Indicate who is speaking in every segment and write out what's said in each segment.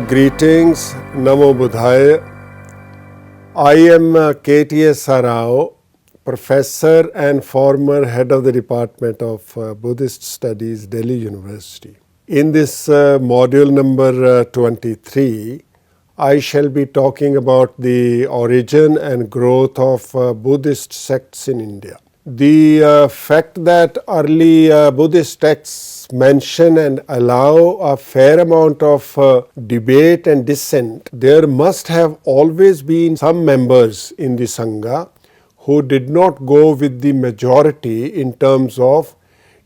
Speaker 1: Greetings, Namo Buddhaya. I am KTS Rao, Professor and former Head of the Department of Buddhist Studies, Delhi University. In this module number 23, I shall be talking about the origin and growth of Buddhist sects in India. The fact that early Buddhist texts mention and allow a fair amount of debate and dissent, there must have always been some members in the Sangha who did not go with the majority in terms of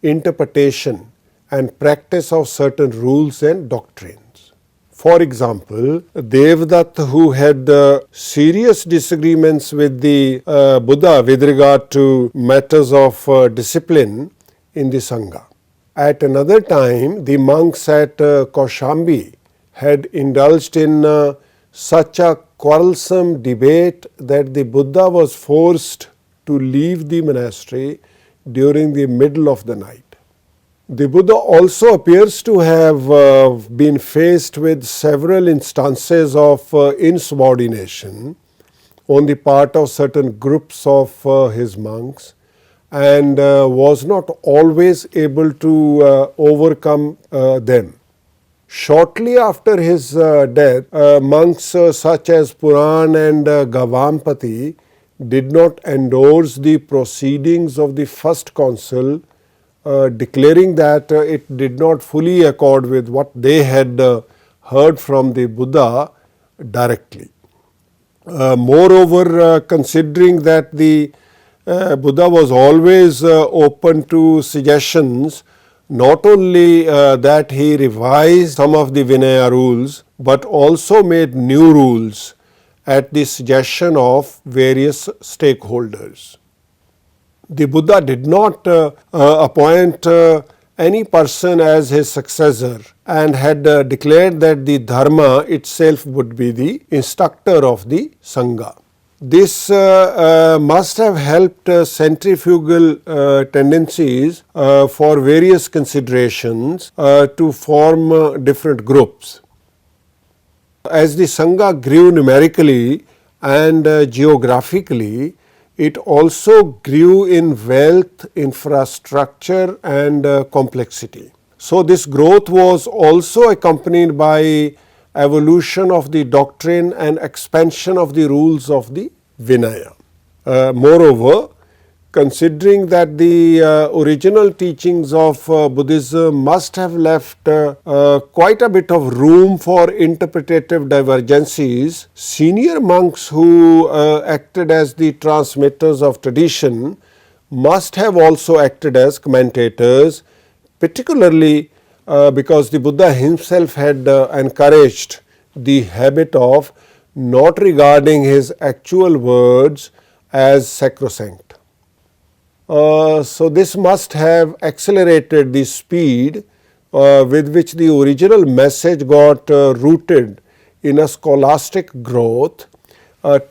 Speaker 1: interpretation and practice of certain rules and doctrines. For example, Devdutt, who had serious disagreements with the Buddha with regard to matters of discipline in the Sangha. At another time, the monks at Kaushambi had indulged in such a quarrelsome debate that the Buddha was forced to leave the monastery during the middle of the night. The Buddha also appears to have been faced with several instances of insubordination on the part of certain groups of his monks, and was not always able to overcome them. Shortly after his death, monks such as Puran and Gavampati did not endorse the proceedings of the first council, declaring that it did not fully accord with what they had heard from the Buddha directly. Moreover, considering that the Buddha was always open to suggestions, not only that he revised some of the Vinaya rules, but also made new rules at the suggestion of various stakeholders. The Buddha did not appoint any person as his successor and had declared that the Dharma itself would be the instructor of the Sangha. This must have helped centrifugal tendencies for various considerations to form different groups. As the Sangha grew numerically and geographically, it also grew in wealth, infrastructure and complexity. So this growth was also accompanied by evolution of the doctrine and expansion of the rules of the Vinaya. Moreover, considering that the original teachings of Buddhism must have left quite a bit of room for interpretative divergences, senior monks who acted as the transmitters of tradition must have also acted as commentators, particularly because the Buddha himself had encouraged the habit of not regarding his actual words as sacrosanct. So this must have accelerated the speed with which the original message got rooted in a scholastic growth,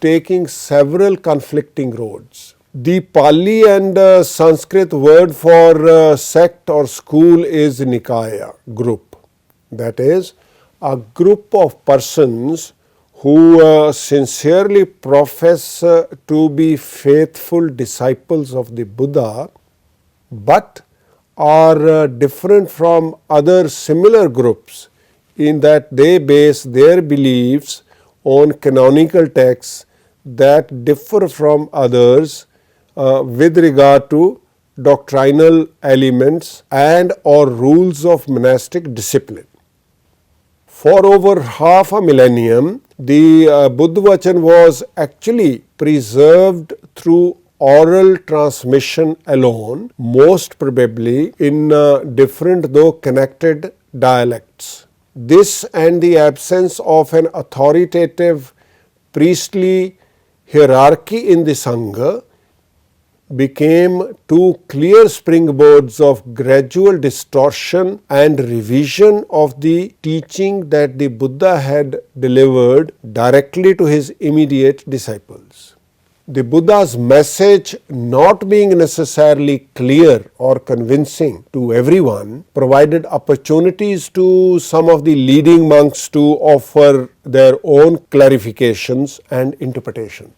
Speaker 1: taking several conflicting roads. The Pali and Sanskrit word for sect or school is Nikaya, group. That is, a group of persons who sincerely profess to be faithful disciples of the Buddha, but are different from other similar groups in that they base their beliefs on canonical texts that differ from others with regard to doctrinal elements and or rules of monastic discipline. For over half a millennium, the Buddha Vachan was actually preserved through oral transmission alone, most probably in different though connected dialects. This and the absence of an authoritative priestly hierarchy in the Sangha became two clear springboards of gradual distortion and revision of the teaching that the Buddha had delivered directly to his immediate disciples. the Buddha's message not being necessarily clear or convincing to everyone provided opportunities to some of the leading monks to offer their own clarifications and interpretation.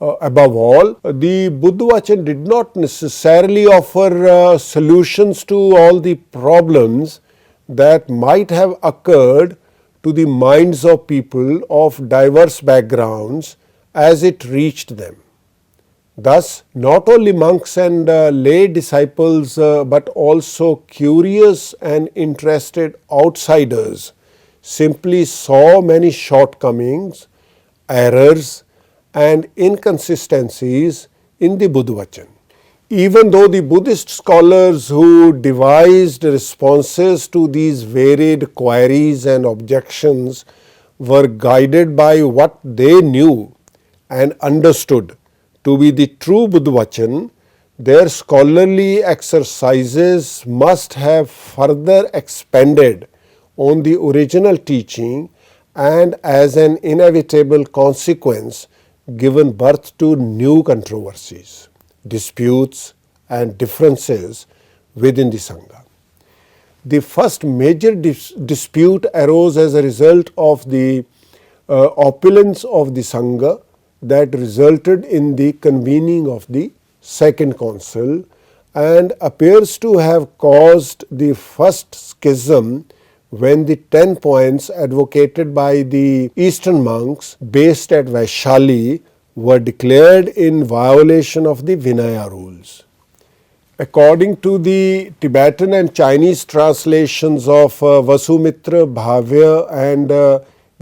Speaker 1: Above all, the Buddha Vachan did not necessarily offer solutions to all the problems that might have occurred to the minds of people of diverse backgrounds as it reached them. Thus, not only monks and lay disciples, but also curious and interested outsiders simply saw many shortcomings, errors, and inconsistencies in the Buddha Vachan. Even though the Buddhist scholars who devised responses to these varied queries and objections were guided by what they knew and understood to be the true Buddha Vachan, their scholarly exercises must have further expanded on the original teaching and as an inevitable consequence given birth to new controversies, disputes and differences within the Sangha. The first major dispute arose as a result of the opulence of the Sangha that resulted in the convening of the Second Council and appears to have caused the first schism when the 10 points advocated by the Eastern monks based at Vaishali were declared in violation of the Vinaya rules. According to the Tibetan and Chinese translations of Vasumitra, Bhavya and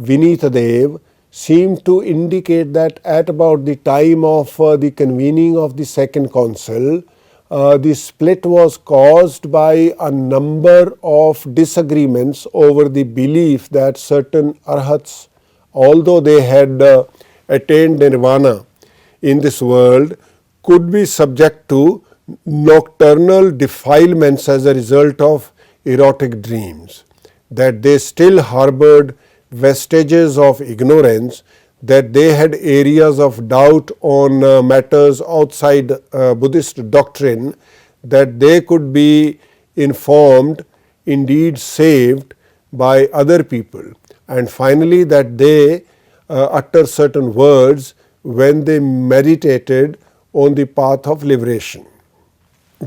Speaker 1: Vinitadev seem to indicate that at about the time of the convening of the Second Council, the split was caused by a number of disagreements over the belief that certain arhats, although they had attained nirvana in this world, could be subject to nocturnal defilements as a result of erotic dreams, that they still harbored vestiges of ignorance, that they had areas of doubt on matters outside Buddhist doctrine, that they could be informed, indeed saved by other people, and finally that they utter certain words when they meditated on the path of liberation.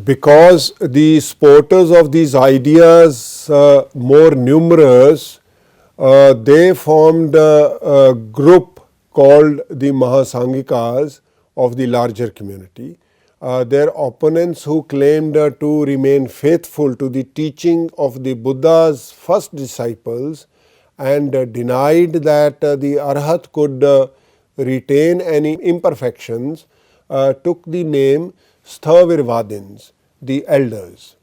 Speaker 1: Because the supporters of these ideas more numerous, they formed a group called the Mahasanghikas of the larger community. Their opponents who claimed to remain faithful to the teaching of the Buddha's first disciples and denied that the Arhat could retain any imperfections took the name Sthavirvadins, the elders.